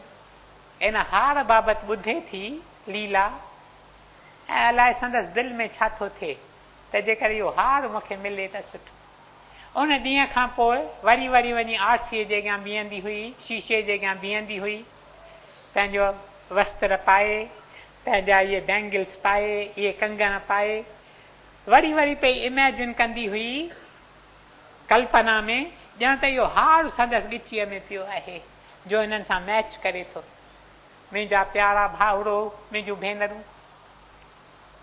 इन हार बाबति ॿुधे थी लीला, ऐं अलाए संदसि दिलि में छा थो थिए त जेकर इहो हार मूंखे मिले त सुठो। उन ॾींहं खां पोइ वरी वरी वञी आरसीअ जे अॻियां बीहंदी हुई, शीशे जे अॻियां बीहंदी हुई, पंहिंजो वस्त्र पाए, पंहिंजा इहे बैंगल्स पाए, इहे कंगन पाए, वरी वरी पई इमेजिन कंदी हुई कल्पना में, ॼण त इहो हार संदसि ॻिचीअ में पियो आहे जो हिननि सां मैच करे थो। मुंहिंजा प्यारा भाउरो, मुंहिंजूं भेनरूं,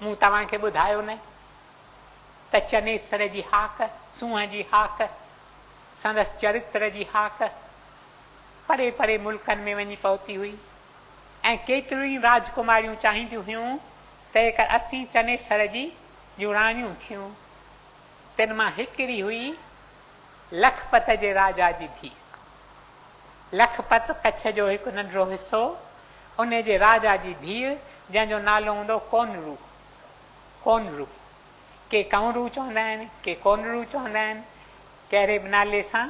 मूं तव्हांखे ॿुधायो न त चनेसर जी हाक, सूंहं जी हाक, संदसि चरित्र जी हाक परे परे मुल्कनि में वञी पहुती हुई। ऐं केतिरियूं ई राजकुमारियूं चाहींदियूं हुयूं त जेकर असीं चनेसर जी जूं राणियूं थियूं। तिन मां हिकिड़ी हुई लखपत जे राजा जी धीउ। लखपत कच्छ जो हिकु नंढिड़ो हिसो, उन जे राजा जी धीउ जंहिंजो नालो हूंदो कोनरू। कोनरू, के कंवरू चवंदा आहिनि, के कोनरू चवंदा आहिनि, कहिड़े बि नाले सां।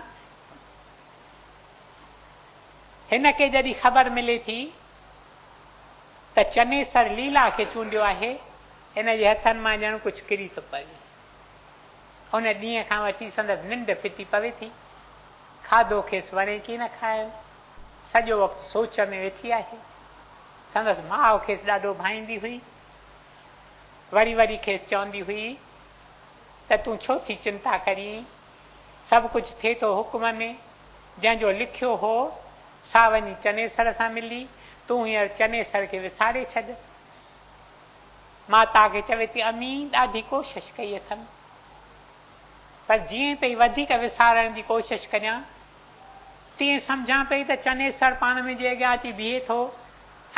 हिन खे जॾहिं ख़बर मिले थी त चनेसर लीला खे चूंडियो आहे, हिन जे हथनि मां ॼण कुझु किरी थो पवे। उन ॾींहं खां वठी संदसि निंड फिटी पवे थी। खाधो खेसि वणे की न खाए, सॼो वक़्तु सोच में वेठी आहे। संदसि माउ खेसि ॾाढो भाईंदी हुई, वरी वरी खेसि चवंदी हुई त तूं छो थी चिंता करीं, सभु कुझु थिए थो हुकुम में, जंहिंजो लिखियो हो सा वञी चनेसर सां मिली, तूं हींअर चनेसर खे विसारे छॾ। माता खे चवे थी अमी ॾाढी कोशिशि कई अथमि, पर जीअं पई वधीक विसारण जी कोशिशि करियां तीअं सम्झां पई त चनेसर पाण में जे अॻियां अची बीहे थो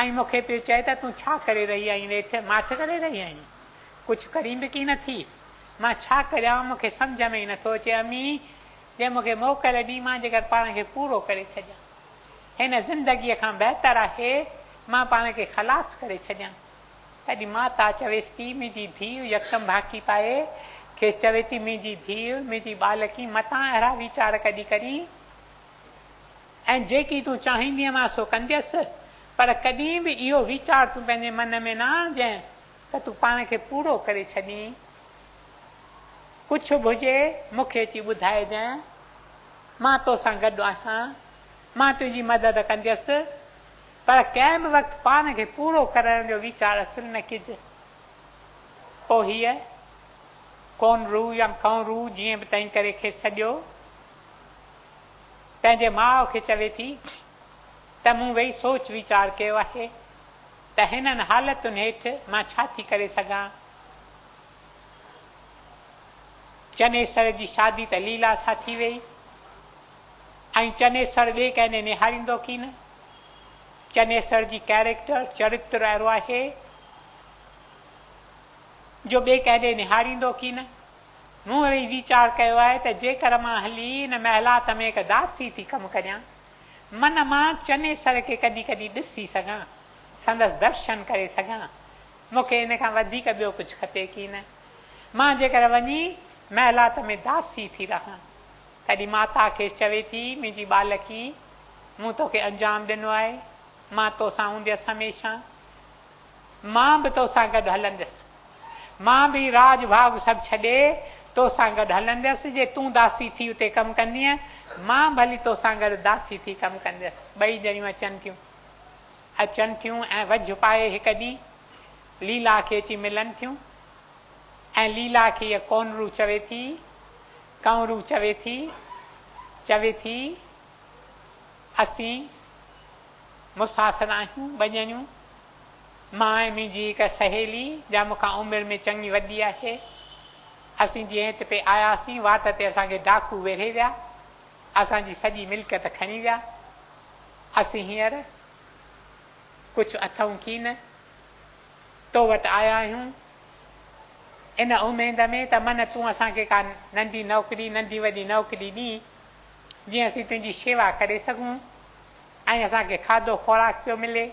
ऐं मूंखे पियो चए त तूं छा करे रही आहीं नेठि, माठ करे रही आहीं, कुझु करी बि की नथी, मां छा करियां, मूंखे सम्झ में ई नथो अचे। अमी जे मूंखे मोकल ॾी, मां जेकर पाण खे पूरो करे छॾियां, हिन ज़िंदगीअ खां बहितर आहे मां पाण खे ख़लास करे छॾियां। तॾहिं माता चवेसि थी, मुंहिंजी धीउ यकदमि भाकी पाए खेसि चवे थी, मुंहिंजी धीउ, मुंहिंजी बालकी, मतां अहिड़ा वीचार कॾहिं करी, ऐं जेकी तूं चाहींदीअ मां सो कंदसि, पर कॾहिं बि इहो वीचार तूं पंहिंजे मन में न आणजांइ त तूं पाण खे पूरो करे छॾीं। कुझु बि हुजे मूंखे अची ॿुधाइजांइ, मां तोसां गॾु आहियां, मां तुंहिंजी मदद कंदसि, पर कंहिं बि वक़्तु पाण खे पूरो करण जो वीचार असुल न कजे। पोइ हीअ कोनरू या कंवरू जीअं बि तंहिं करे खे सॼो पंहिंजे माउ खे चवे थी त मूं वेही सोच वीचार कयो आहे त हिननि हालतुनि हेठि मां छा थी करे सघां। चनेसर जी शादी त लीला सां थी वई, ऐं चनेसर ॿिए कंहिं निहारींदो की न। चनेसर जी कैरेक्टर, चरित्र अहिड़ो आहे जो ॿिए कंहिं निहारींदो की न। मूं वेही वीचार कयो आहे त जेकर मां हली हिन महिलात में हिकु दासी थी कमु करियां, मन मां चनेसर खे कॾहिं कॾहिं ॾिसी सघां, संदसि दर्शन करे सघां, मूंखे इन खां वधीक ॿियो कुझु खपे की न। मां जेकर वञी महिलात में दासी थी रहां, तॾहिं माता खे चवे थी मुंहिंजी बालकी मूं तोखे अंजाम ॾिनो आहे, मां तोसां हूंदसि हमेशह, मां बि तोसां गॾु हलंदसि, मां बि राज भाग सभु छॾे तोसां गॾु हलंदसि। जे तूं दासी थी उते कमु कंदीअ, मां भली तोसां गॾु दासी थी कमु कंदसि। ॿई ॼणियूं अचनि थियूं ऐं वझ पाए हिकु ॾींहुं लीला खे अची मिलनि थियूं। ऐं लीला खे इहा कोनरू चवे थी, कंवरू चवे थी असीं मुसाफ़िर आहियूं ॿ ॼणियूं, मां ऐं मुंहिंजी हिकु सहेली जा मूंखां उमिरि में चङी वॾी आहे। असीं जीअं हिते पे आयासीं वाट ते असांखे डाकू वेढ़े विया, असांजी सॼी मिल्कियत खणी विया। असीं हींअर कुझु अथऊं कीन, तो वटि आया आहियूं इन उमेद में त मन तूं असांखे का नंढी नौकिरी नंढी वॾी नौकिरी ॾी, जीअं असीं तुंहिंजी शेवा करे सघूं ऐं असांखे खाधो खुराक पियो मिले।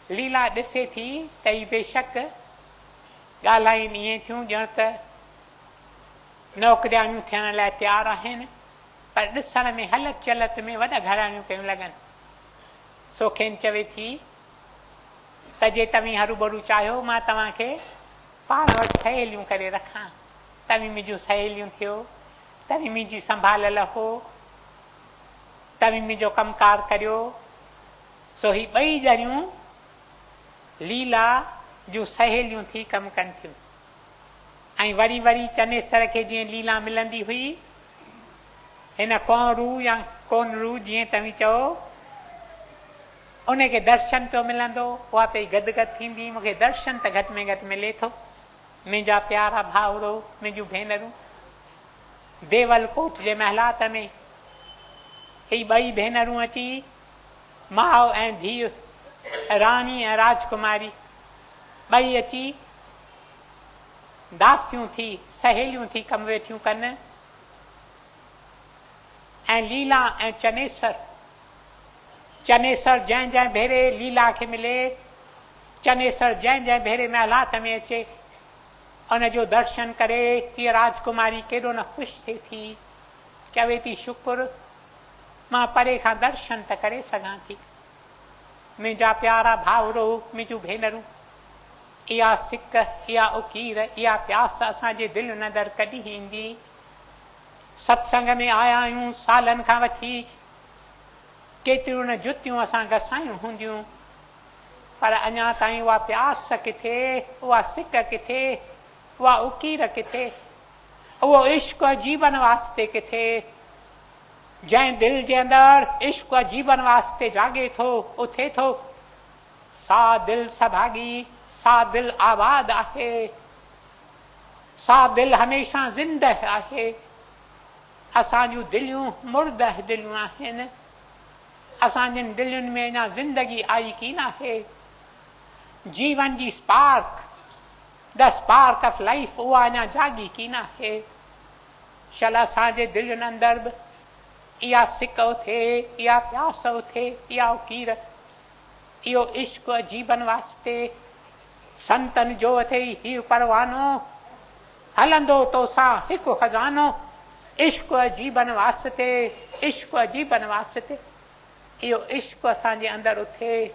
लीला ॾिसे थी त ही बेशक ॻाल्हाइनि ईअं थियूं ॼण त नौकिरियाणियूं थियण लाइ तयारु आहिनि, पर ॾिसण में हलत चलत में वॾा घराणियूं पियूं लॻनि। सो खेनि चवे थी त जे तव्हीं हरू चाहियो मां तव्हांखे पाण वटि सहेलियूं करे रखां, तव्हीं मुंहिंजूं सहेलियूं थियो, तव्हीं मुंहिंजी संभाल लहो, तव्हीं मुंहिंजो कमकार करियो। सो ही ॿई ॼणियूं लीला जूं सहेलियूं थी कमु कनि थियूं। ऐं वरी वरी चनेसर खे जीअं लीला मिलंदी हुई, हिन कोनरू या कोनरू जीअं तव्हीं चओ, उनखे दर्शन पियो मिलंदो, उहा पई गदगद थींदी, मूंखे दर्शन त घटि में घटि मिले थो। मुंहिंजा प्यारा भाउरो, मुंहिंजूं भेनरूं, देवल कोट जे महिलात में ही ॿई भेनरूं अची माउ ऐं धीउ, राणी ऐं राजकुमारी ॿई अची दासियूं थी सहेलियूं थी कमु वेठियूं कनि। ऐं लीला ऐं चनेसर जंहिं जंहिं भेरे लीला खे मिले, चनेसर जंहिं जंहिं भेरे महिलात में अचे, उनजो दर्शन करे हीअ राजकुमारी केॾो न ख़ुशि थिए थी, चवे थी शुक्र मां परे खां दर्शन त करे सघां थी। मुंहिंजा प्यारा भाउरो, मुंहिंजूं भेनरूं, इहा सिक, इहा उकीर, इहा प्यास असांजे दिलि अंदरि कॾहिं ईंदी? सत्संग में आया आहियूं सालनि खां वठी, केतिरियूं न जुतियूं असां घसायूं हूंदियूं, पर अञा ताईं उहा प्यास किथे, उहा सिक किथे, उहा उकीर किथे, उहो इश्क जीवन वास्ते किथे? जंहिं दिलि जे अंदरि इश्क जीवन वास्ते जागे थो, उथे थो, सा दिलि सभागी, सा दिलि आबाद आहे, सा दिलि हमेशह ज़िंदह आहे। असांजूं दिलियूं मुर्दह दिलियूं आहिनि, असांजनि दिलयुनि में अञा ज़िंदगी आई कीन आहे। जीवन जी spark, the spark of life, उहा अञा जागी कीन आहे। शल असांजे दिलयुनि अंदरि बि इहा सिक उथे, इहा प्यास उथे, इहा उकीर, इहो इश्क जीवन वास्ते। संतन जो अथे हीउ परवानो, हलंदो तोसां हिकु खज़ानो, इश्क जीवन वास्ते, इश्क जीवन वास्ते। इहो इश्क असांजे अंदरि उथे,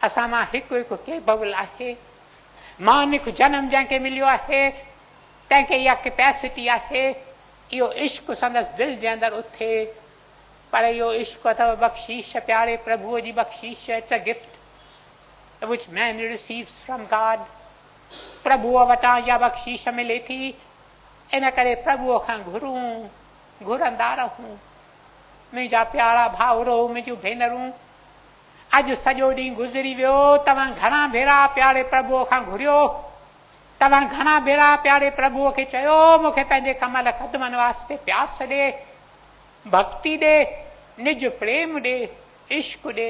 असां मां हिकु हिकु केबल आहे। मानिक जनम जंहिंखे मिलियो आहे, तंहिंखे इहा कैपेसिटी आहे, इहो इश्क संदसि दिलि जे अंदरि उथे। पर इहो इश्क अथव बख़्शीश, प्यारे प्रभुअ जी बख़्शीश। It's a gift which man receives from God. प्रभुअ वटां इहा बख़्शीश मिले थी, इन करे प्रभुअ खां घुरूं, घुरंदा रहूं। मुंहिंजा प्यारा भाउरो, मुंहिंजूं भेनरूं, अॼु सॼो ॾींहुं गुज़री वियो, तव्हां घणा भेरा प्यारे प्रभुअ खां घुरियो? तव्हां घणा भेरा प्यारे प्रभुअ खे चयो मूंखे पंहिंजे कमल क़दमनि वास्ते प्यास ॾे, भक्ति ॾे, निज प्रेम ॾे, इश्क ॾे?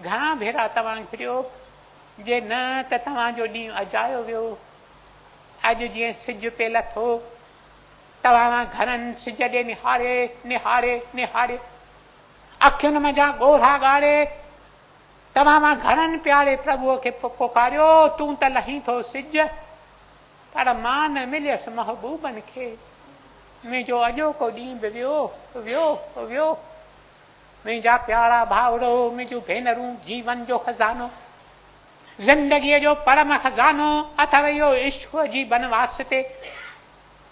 घणा भेरा तव्हां घुरियो? जे न त तव्हांजो ॾींहुं अजायो वियो। अॼु जीअं सिज पे लथो, तव्हां घरनि सिज ॾे निहारे निहारे निहारे, अखियुनि मंझां ॻोढ़ा ॻारे, तव्हां घरनि प्यारे प्रभुअ खे पुकारियो, तूं त लहीं थो सिज, पर मां न मिलियसि महबूबनि खे। मुंहिंजो अॼोको ॾींहुं बि वियो। मुंहिंजा प्यारा भाउरो, मुंहिंजूं भेनरूं, जीवन जो खज़ानो, ज़िंदगीअ जो परम खज़ानो अथव इहो इश्क जी बनवास ते,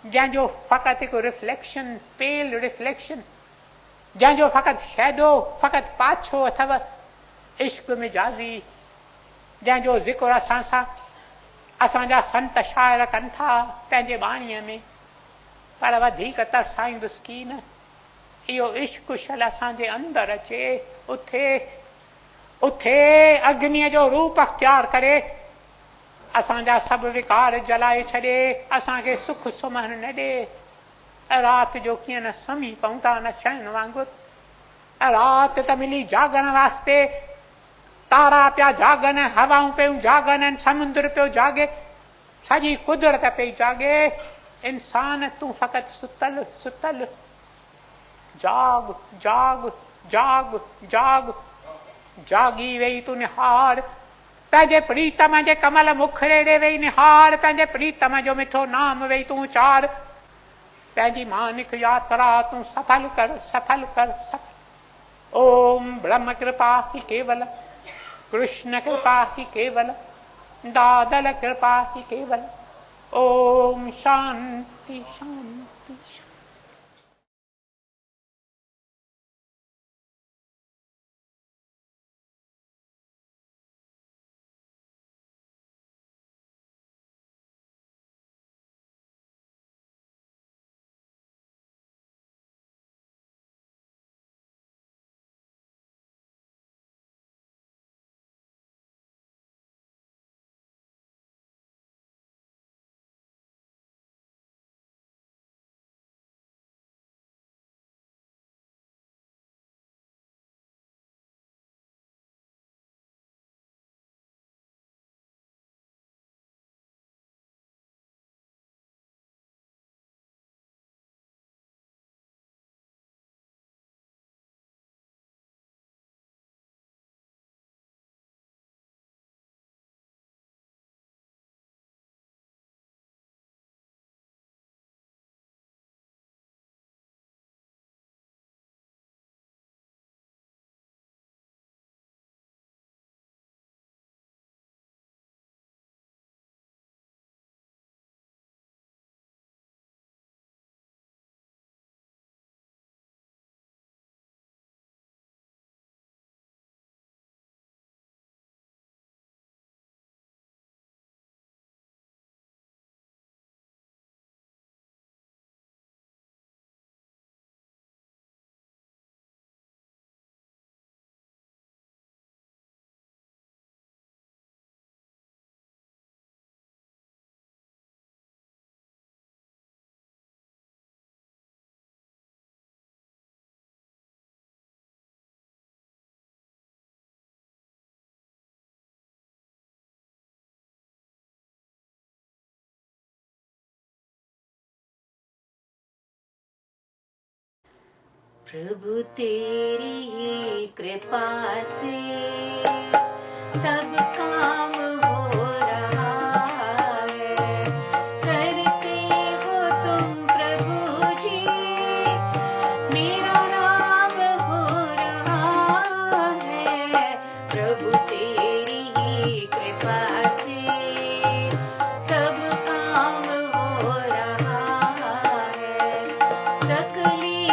जंहिंजो फ़क़ति हिकु रिफ्लेक्शन, पेल रिफ्लेक्शन, जंहिंजो फ़क़ति शैडो, फ़क़ति पाछो अथव, इश्क मिजाज़ी, जंहिंजो ज़िक्र असां सां असांजा संत शाइर कनि था पंहिंजे बाणीअ में, पर वधीक तरसाईंदुसि की न इहो इश्क शल असांजे अंदरि अचे, उथे अग्नीअ जो रूप अख़्तियार करे असांजा सभु विकार जलाए छॾे, असांखे सुख सुमन न ॾे। राति जो कीअं न सुम्ही पऊं था न शयुनि वांगुरु, राति त मिली जागण वास्ते, तारा पिया जागनि, हवाऊं पियूं जागनि, समुंद्र पियो जागे, सॼी कुदरत पई जागे। इंसान तूं फ़क़ति सुतल जाग जाग जाग जाग जागी वेई तूं निहार, पंहिंजे प्रीतम जे कमल मुखड़े ॾे वेई निहार, पंहिंजे प्रीतम जो मिठो नाम वेई तूं उचार, पंहिंजी मानिक यात्रा तूं सफल कर। ओम ब्रह्म कृपा ही केवल, कृष्ण कृपा ही केवल, दादल कृपा ही केवल। ओम शांति शांति। प्रभु तेरी ही कृपा से सब काम हो रहा है, करते हो तुम प्रभु जी, मेरा नाम हो रहा है। प्रभु तेरी ही कृपा से सब काम हो रहा है, तकलीफ